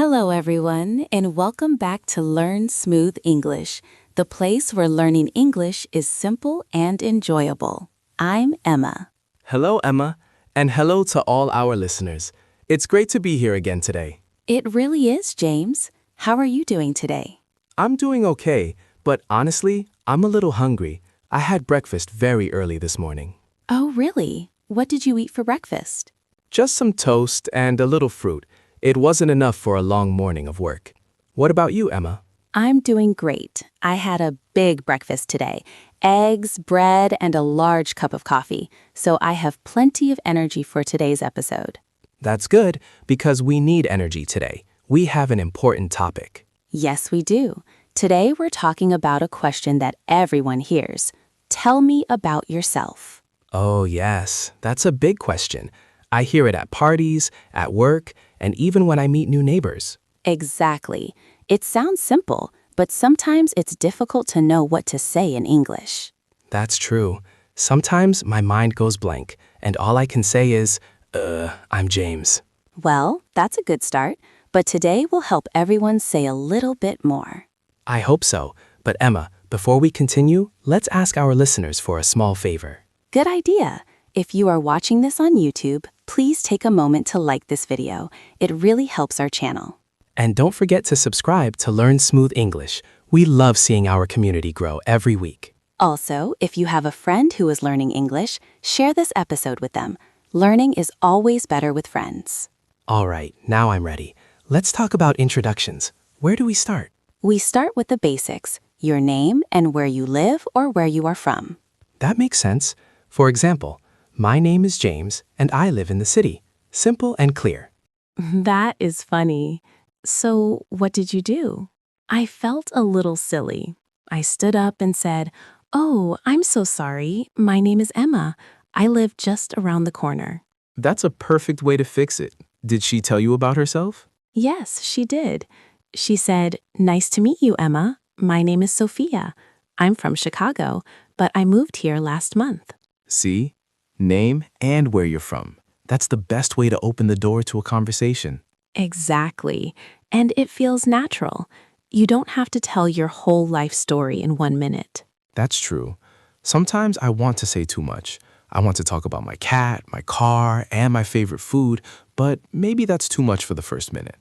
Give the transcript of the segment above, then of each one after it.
Hello, everyone, and welcome back to Learn Smooth English, the place where learning English is simple and enjoyable. I'm Emma. Hello, Emma, and hello to all our listeners. It's great to be here again today. It really is, James. How are you doing today? I'm doing okay, but honestly, I'm a little hungry. I had breakfast very early this morning. Oh, really? What did you eat for breakfast? Just some toast and a little fruit. It wasn't enough for a long morning of work. What about you, Emma? I'm doing great. I had a big breakfast today. Eggs, bread, and a large cup of coffee. So I have plenty of energy for today's episode. That's good, because we need energy today. We have an important topic. Yes, we do. Today we're talking about a question that everyone hears. Tell me about yourself. Oh, yes, that's a big question. I hear it at parties, at work, and even when I meet new neighbors. Exactly. It sounds simple, but sometimes it's difficult to know what to say in English. That's true. Sometimes my mind goes blank, and all I can say is, I'm James. Well, that's a good start, but today we'll help everyone say a little bit more. I hope so. But Emma, before we continue, let's ask our listeners for a small favor. Good idea. If you are watching this on YouTube, please take a moment to like this video. It really helps our channel. And don't forget to subscribe to Learn Smooth English. We love seeing our community grow every week. Also, if you have a friend who is learning English, share this episode with them. Learning is always better with friends. All right, now I'm ready. Let's talk about introductions. Where do we start? We start with the basics, your name and where you live or where you are from. That makes sense. For example, my name is James and I live in the city. Simple and clear. That is funny. So, what did you do? I felt a little silly. I stood up and said, "Oh, I'm so sorry. My name is Emma. I live just around the corner." That's a perfect way to fix it. Did she tell you about herself? Yes, she did. She said, "Nice to meet you, Emma. My name is Sophia. I'm from Chicago, but I moved here last month." See? Name and where you're from. That's the best way to open the door to a conversation. Exactly. And it feels natural. You don't have to tell your whole life story in 1 minute. That's true. Sometimes I want to say too much. I want to talk about my cat, my car, and my favorite food, but maybe that's too much for the first minute.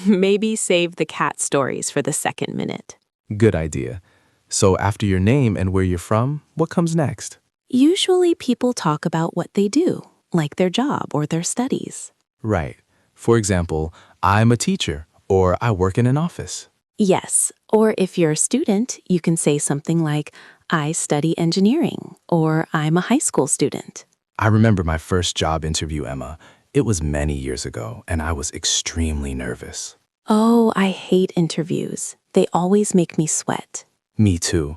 Maybe save the cat stories for the second minute. Good idea. So after your name and where you're from, what comes next? Usually people talk about what they do, like their job or their studies. Right. For example, I'm a teacher, or I work in an office. Yes, or if you're a student, you can say something like, "I study engineering," or "I'm a high school student." I remember my first job interview, Emma. It was many years ago, and I was extremely nervous. Oh, I hate interviews. They always make me sweat. Me too.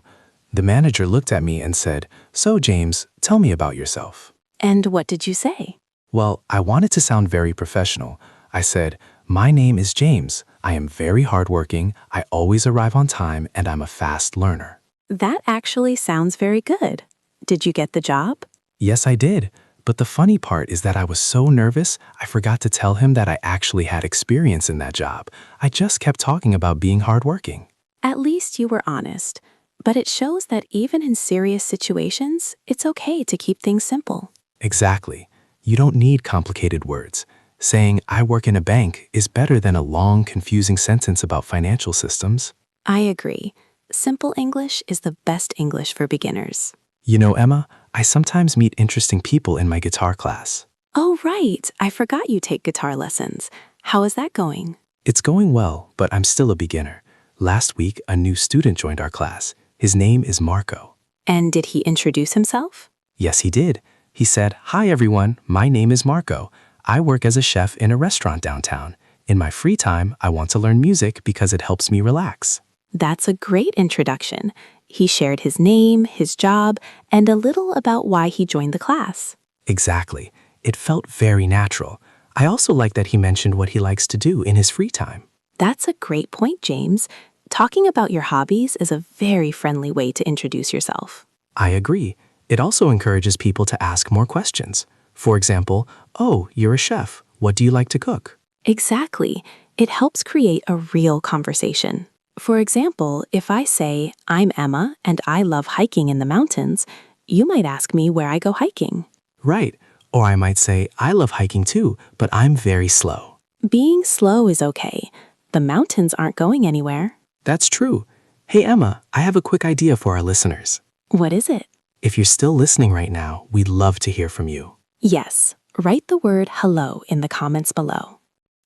The manager looked at me and said, "So, James, tell me about yourself." And what did you say? Well, I wanted to sound very professional. I said, "My name is James. I am very hardworking. I always arrive on time, and I'm a fast learner." That actually sounds very good. Did you get the job? Yes, I did. But the funny part is that I was so nervous, I forgot to tell him that I actually had experience in that job. I just kept talking about being hardworking. At least you were honest. But it shows that even in serious situations, it's okay to keep things simple. Exactly. You don't need complicated words. Saying, "I work in a bank" is better than a long, confusing sentence about financial systems. I agree. Simple English is the best English for beginners. You know, Emma, I sometimes meet interesting people in my guitar class. Oh, right. I forgot you take guitar lessons. How is that going? It's going well, but I'm still a beginner. Last week, a new student joined our class. His name is Marco. And did he introduce himself? Yes, he did. He said, "Hi, everyone. My name is Marco. I work as a chef in a restaurant downtown. In my free time, I want to learn music because it helps me relax." That's a great introduction. He shared his name, his job, and a little about why he joined the class. Exactly. It felt very natural. I also like that he mentioned what he likes to do in his free time. That's a great point, James. Talking about your hobbies is a very friendly way to introduce yourself. I agree. It also encourages people to ask more questions. For example, "Oh, you're a chef. What do you like to cook?" Exactly. It helps create a real conversation. For example, if I say, I'm Emma and I love hiking in the mountains, you might ask me where I go hiking. Right. Or I might say, I love hiking too, but I'm very slow. Being slow is okay. The mountains aren't going anywhere. That's true. Hey, Emma, I have a quick idea for our listeners. What is it? If you're still listening right now, we'd love to hear from you. Yes, write the word hello in the comments below.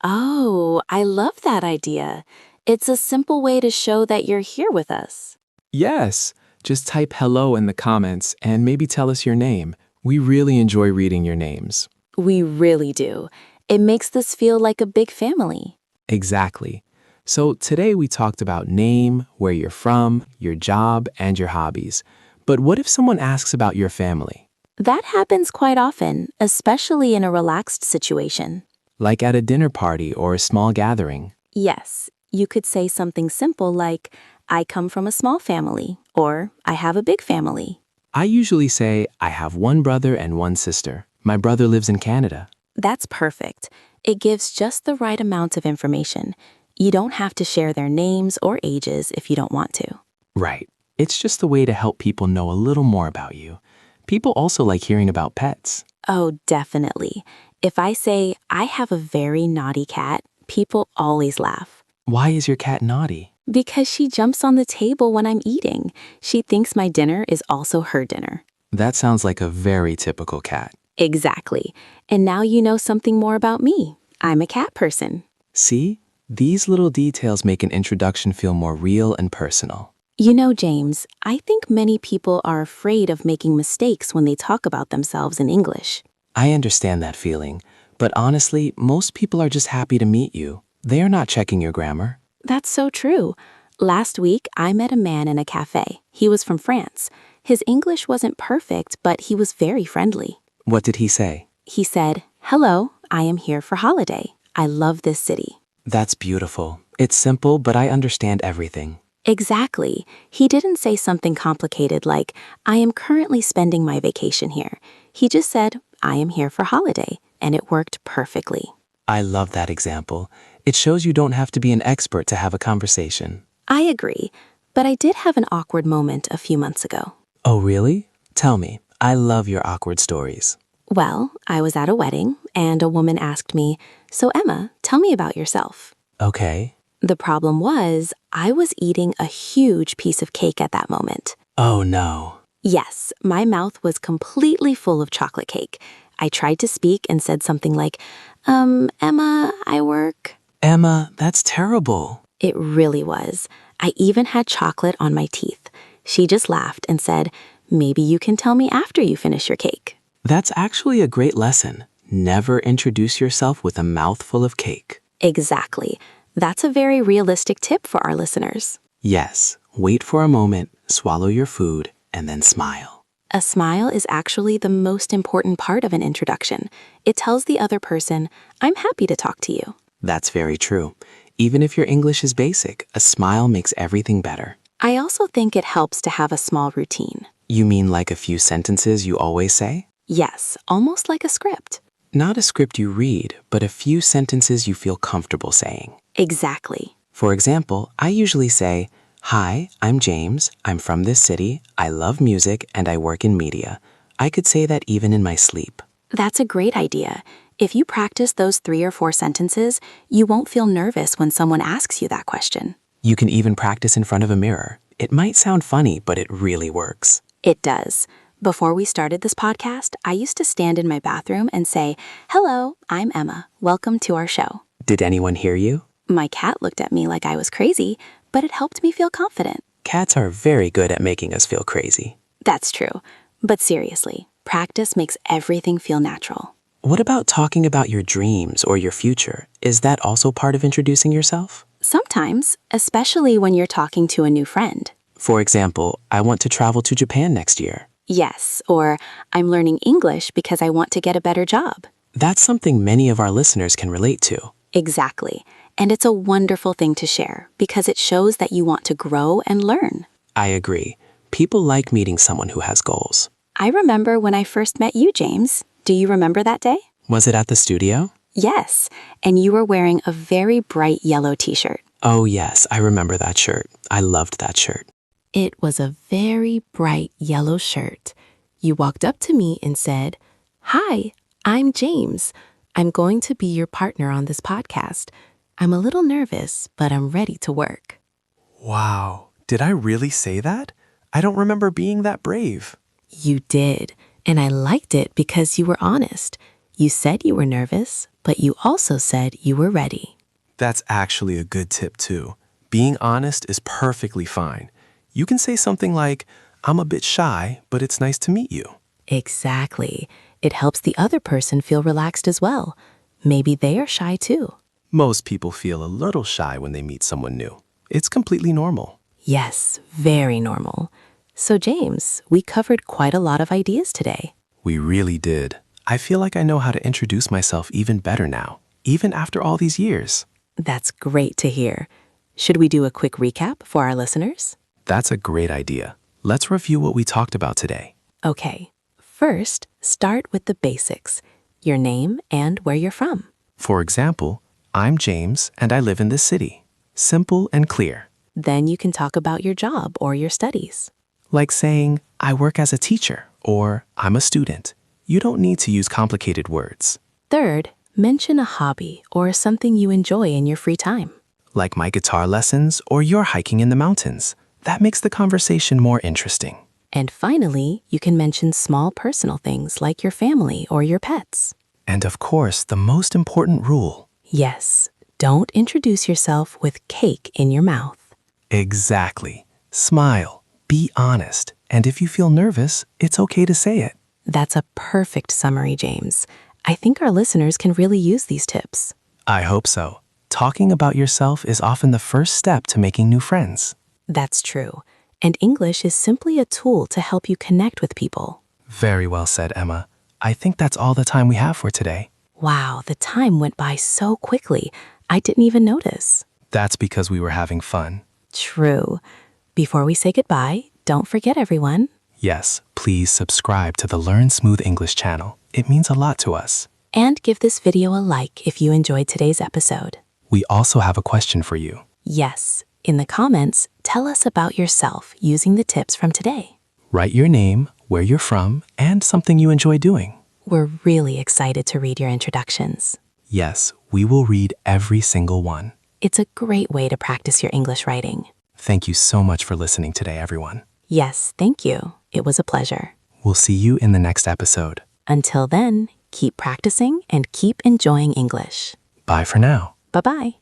Oh, I love that idea. It's a simple way to show that you're here with us. Yes, just type hello in the comments and maybe tell us your name. We really enjoy reading your names. We really do. It makes this feel like a big family. Exactly. So today we talked about name, where you're from, your job, and your hobbies. But what if someone asks about your family? That happens quite often, especially in a relaxed situation. Like at a dinner party or a small gathering. Yes, you could say something simple like, I come from a small family, or I have a big family. I usually say, I have one brother and one sister. My brother lives in Canada. That's perfect. It gives just the right amount of information. You don't have to share their names or ages if you don't want to. Right. It's just a way to help people know a little more about you. People also like hearing about pets. Oh, definitely. If I say, I have a very naughty cat, people always laugh. Why is your cat naughty? Because she jumps on the table when I'm eating. She thinks my dinner is also her dinner. That sounds like a very typical cat. Exactly. And now you know something more about me. I'm a cat person. See? These little details make an introduction feel more real and personal. You know, James, I think many people are afraid of making mistakes when they talk about themselves in English. I understand that feeling, but honestly, most people are just happy to meet you. They are not checking your grammar. That's so true. Last week, I met a man in a cafe. He was from France. His English wasn't perfect, but he was very friendly. What did he say? He said, "Hello, I am here for holiday. I love this city." That's beautiful. It's simple, but I understand everything. Exactly. He didn't say something complicated like, I am currently spending my vacation here. He just said, I am here for holiday, and it worked perfectly. I love that example. It shows you don't have to be an expert to have a conversation. I agree, but I did have an awkward moment a few months ago. Oh, really? Tell me. I love your awkward stories. Well, I was at a wedding, and a woman asked me, "So Emma, tell me about yourself." Okay. The problem was, I was eating a huge piece of cake at that moment. Oh, no. Yes, my mouth was completely full of chocolate cake. I tried to speak and said something like, Emma, I work. Emma, that's terrible. It really was. I even had chocolate on my teeth. She just laughed and said, maybe you can tell me after you finish your cake. That's actually a great lesson. Never introduce yourself with a mouthful of cake. Exactly. That's a very realistic tip for our listeners. Yes, wait for a moment, swallow your food, and then smile. A smile is actually the most important part of an introduction. It tells the other person, I'm happy to talk to you. That's very true. Even if your English is basic, a smile makes everything better. I also think it helps to have a small routine. You mean like a few sentences you always say? Yes, almost like a script. Not a script you read, but a few sentences you feel comfortable saying. Exactly. For example, I usually say, Hi, I'm James, I'm from this city, I love music, and I work in media. I could say that even in my sleep. That's a great idea. If you practice those 3 or 4 sentences, you won't feel nervous when someone asks you that question. You can even practice in front of a mirror. It might sound funny, but it really works. It does. Before we started this podcast, I used to stand in my bathroom and say, Hello, I'm Emma. Welcome to our show. Did anyone hear you? My cat looked at me like I was crazy, but it helped me feel confident. Cats are very good at making us feel crazy. That's true. But seriously, practice makes everything feel natural. What about talking about your dreams or your future? Is that also part of introducing yourself? Sometimes, especially when you're talking to a new friend. For example, I want to travel to Japan next year. Yes, or I'm learning English because I want to get a better job. That's something many of our listeners can relate to. Exactly. And it's a wonderful thing to share because it shows that you want to grow and learn. I agree. People like meeting someone who has goals. I remember when I first met you, James. Do you remember that day? Was it at the studio? Yes, and you were wearing a very bright yellow t-shirt. Oh, yes, I remember that shirt. I loved that shirt. It was a very bright yellow shirt. You walked up to me and said, "Hi, I'm James. I'm going to be your partner on this podcast. I'm a little nervous, but I'm ready to work." Wow, did I really say that? I don't remember being that brave. You did, and I liked it because you were honest. You said you were nervous, but you also said you were ready. That's actually a good tip too. Being honest is perfectly fine. You can say something like, I'm a bit shy, but it's nice to meet you. Exactly. It helps the other person feel relaxed as well. Maybe they are shy too. Most people feel a little shy when they meet someone new. It's completely normal. Yes, very normal. So, James, we covered quite a lot of ideas today. We really did. I feel like I know how to introduce myself even better now, even after all these years. That's great to hear. Should we do a quick recap for our listeners? That's a great idea. Let's review what we talked about today. Okay. First, start with the basics. Your name and where you're from. For example, I'm James and I live in this city. Simple and clear. Then you can talk about your job or your studies. Like saying, I work as a teacher or I'm a student. You don't need to use complicated words. Third, mention a hobby or something you enjoy in your free time. Like my guitar lessons or your hiking in the mountains. That makes the conversation more interesting. And finally, you can mention small personal things like your family or your pets. And of course, the most important rule. Yes, don't introduce yourself with cake in your mouth. Exactly. Smile, be honest, and if you feel nervous, it's okay to say it. That's a perfect summary, James. I think our listeners can really use these tips. I hope so. Talking about yourself is often the first step to making new friends. That's true. And English is simply a tool to help you connect with people. Very well said, Emma. I think that's all the time we have for today. Wow, the time went by so quickly. I didn't even notice. That's because we were having fun. True. Before we say goodbye, don't forget everyone. Yes, please subscribe to the Learn Smooth English channel. It means a lot to us. And give this video a like if you enjoyed today's episode. We also have a question for you. Yes, in the comments, tell us about yourself using the tips from today. Write your name, where you're from, and something you enjoy doing. We're really excited to read your introductions. Yes, we will read every single one. It's a great way to practice your English writing. Thank you so much for listening today, everyone. Yes, thank you. It was a pleasure. We'll see you in the next episode. Until then, keep practicing and keep enjoying English. Bye for now. Bye-bye.